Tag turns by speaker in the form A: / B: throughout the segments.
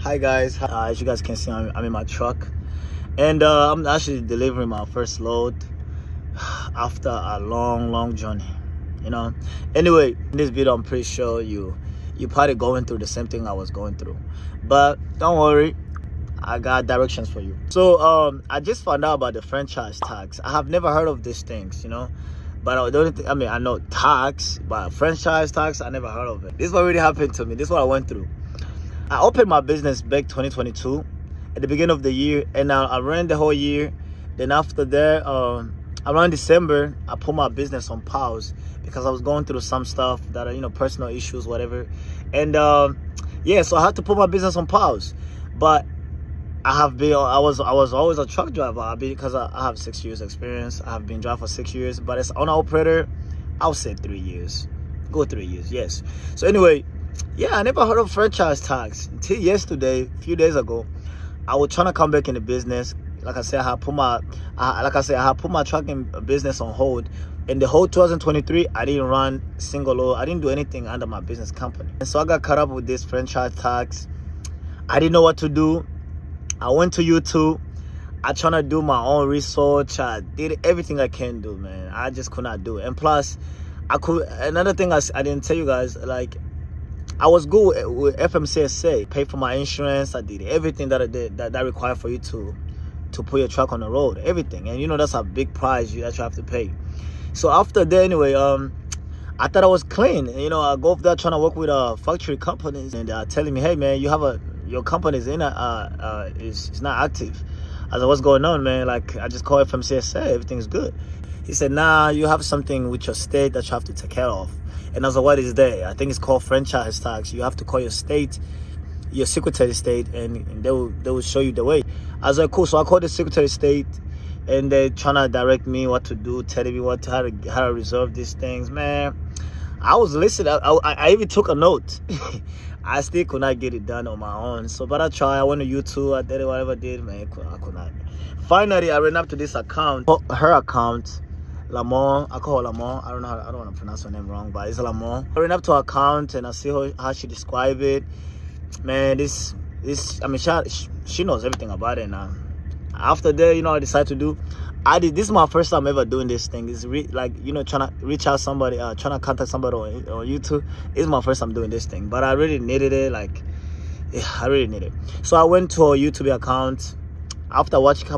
A: Hi guys, as you guys can see, I'm in my truck, and I'm actually delivering my first load after a long journey, you know. Anyway, in this video, I'm pretty sure you probably going through the same thing I was going through, but don't worry, I got directions for you. So I just found out about the franchise tax. I have never heard of these things, you know. But I know tax, but franchise tax, I never heard of it. This is what really happened to me. This is what I went through. I opened my business back 2022 at the beginning of the year, and I ran the whole year. Then after that, around December, I put my business on pause because I was going through some stuff that are, personal issues, whatever. And yeah, so I had to put my business on pause. But I was always a truck driver because I have 6 years experience. I have been driving for 6 years, but as owner operator, I would say 3 years. Go 3 years, yes. So anyway, yeah, I never heard of franchise tax until yesterday, a few days ago. I was trying to come back in the business. Like I said, I had put my trucking business on hold. In the whole 2023, I didn't run single load. I didn't do anything under my business company. And so I got caught up with this franchise tax. I didn't know what to do. I went to YouTube. I trying to do my own research. I did everything I can do, man. I just could not do it. And plus, another thing I didn't tell you guys, like, I was good with FMCSA, paid for my insurance. I did everything that I did that required for you to put your truck on the road, everything. And that's a big price that you have to pay. So after that, anyway, I thought I was clean. I go up there trying to work with factory companies, and they're telling me, hey man, your company is is not active. I said, what's going on, man? Like, I just called FMCSA, everything's good. He said, nah, you have something with your state that you have to take care of. And I was like, what is that? I think it's called franchise tax. You have to call your state, your Secretary of State, and they will show you the way. I was like, cool. So I called the Secretary of State, and they're trying to direct me what to do, telling me how to resolve these things. Man, I was listening. I even took a note. I still could not get it done on my own. So, but I tried. I went to YouTube. I did it, whatever I did, man. I could not. Finally, I ran up to this account, her account. Lamont, I call her Lamont. I don't want to pronounce her name wrong, but it's Lamont. I ran up to her account and I see how she described it. Man, she knows everything about it now. After that, I decided to do. This is my first time ever doing this thing. It's trying to reach out somebody, trying to contact somebody on YouTube. It's my first time doing this thing, but I really needed it. I really need it. So I went to her YouTube account. After I watched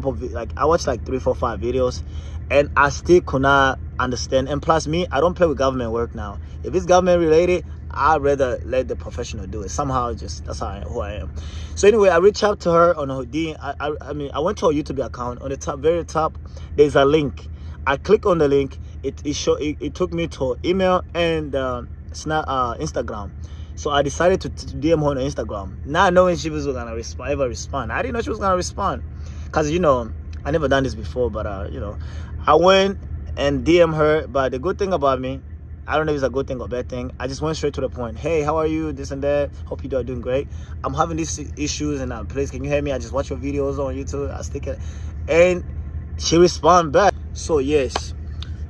A: I watched like 3, 4, 5 videos, and I still could not understand. And plus, I don't play with government work now. If it's government related, I'd rather let the professional do it. Somehow, that's who I am. So anyway, I reached out to her on her DM. I went to her YouTube account. On the very top, there's a link. I click on the link. It took me to her email and Instagram. So I decided to DM her on Instagram, not knowing she was gonna ever respond. I didn't know she was gonna respond, cause I never done this before. But I went and DM her. But the good thing about me, I don't know if it's a good thing or bad thing, I just went straight to the point. Hey, how are you? This and that. Hope you are doing great. I'm having these issues, and please, can you help me? I just watch your videos on YouTube. I stick it, and she responded back. So yes,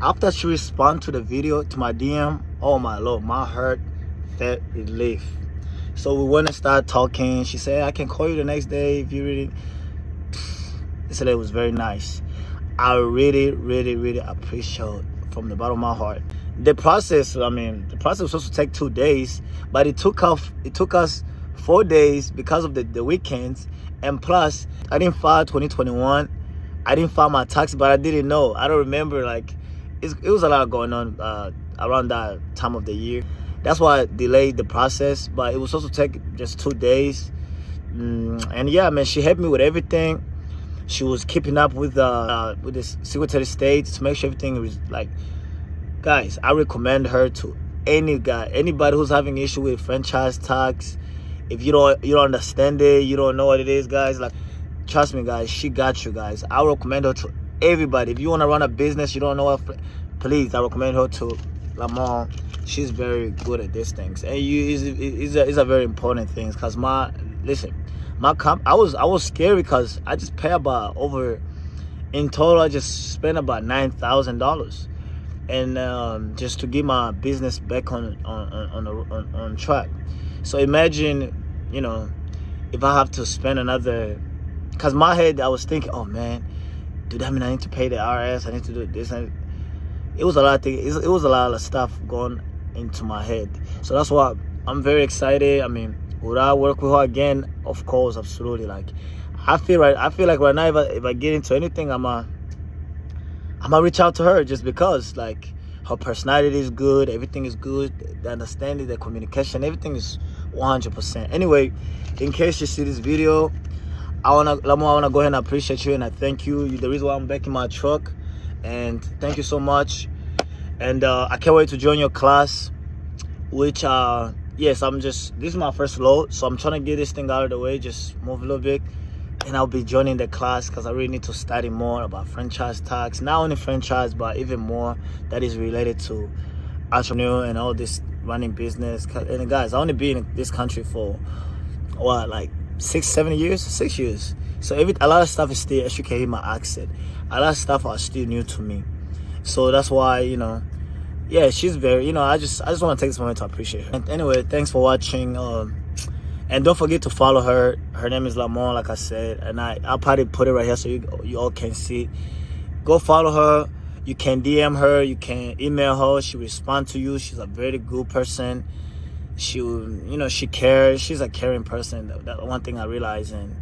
A: after she responded to the video, to my DM, oh my Lord, my heart felt relief. So we went and started talking. She said, I can call you the next day if you really. So it was very nice. I really appreciate from the bottom of my heart. The process was supposed to take 2 days, but it took us 4 days because of the weekends. And plus, I didn't file 2021. I didn't file my tax, but I didn't know. I don't remember. It was a lot going on around that time of the year. That's why I delayed the process, but it was supposed to take just 2 days. And yeah, man, she helped me with everything. She was keeping up with the Secretary of State to make sure everything was guys. I recommend her to anybody who's having issue with franchise tax. If you don't understand it, you don't know what it is, guys. Trust me, guys, she got you, guys. I recommend her to everybody. If you want to run a business, you don't know what, please, I recommend her to Lamont. She's very good at these things, and it's a very important thing. Cause I was scared because I just pay about in total I just spent about $9,000, and just to get my business back on track. So imagine, if I have to spend another, because my head I was thinking, oh man, do that mean I need to pay the IRS? I need to do this. And it was a lot of things. It was a lot of stuff going into my head. So that's why I'm very excited. I mean, would I work with her again? Of course, absolutely. Like, I feel like right now, if I get into anything, I'm gonna reach out to her, just because like her personality is good, everything is good, the understanding, the communication, everything is 100%. Anyway, in case you see this video, I wanna go ahead and appreciate you, and I thank you. You're the reason why I'm back in my truck, and thank you so much. And I can't wait to join your class, which yes, this is my first load, so I'm trying to get this thing out of the way, just move a little bit, and I'll be joining the class because I really need to study more about franchise tax, not only franchise, but even more that is related to entrepreneur and all this running business. And guys, I only been in this country for what, like 6 years. So a lot of stuff is still, as you can hear my accent, a lot of stuff are still new to me. So that's why, yeah, she's very, I just want to take this moment to appreciate her. And anyway, thanks for watching. And don't forget to follow her. Her name is Lamont, like I said, and I'll probably put it right here so you all can see. Go follow her. You can DM her. You can email her. She responds to you. She's a very good person. She cares. She's a caring person. That one thing I realized. And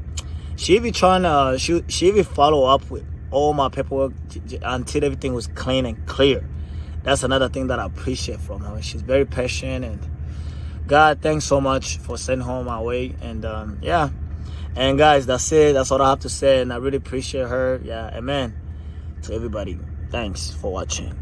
A: she be trying to, she even follow up with all my paperwork until everything was clean and clear. That's another thing that I appreciate from her. She's very patient, and God, thanks so much for sending her my way. And yeah, and guys, that's it. That's all I have to say, and I really appreciate her. Yeah, amen to everybody. Thanks for watching.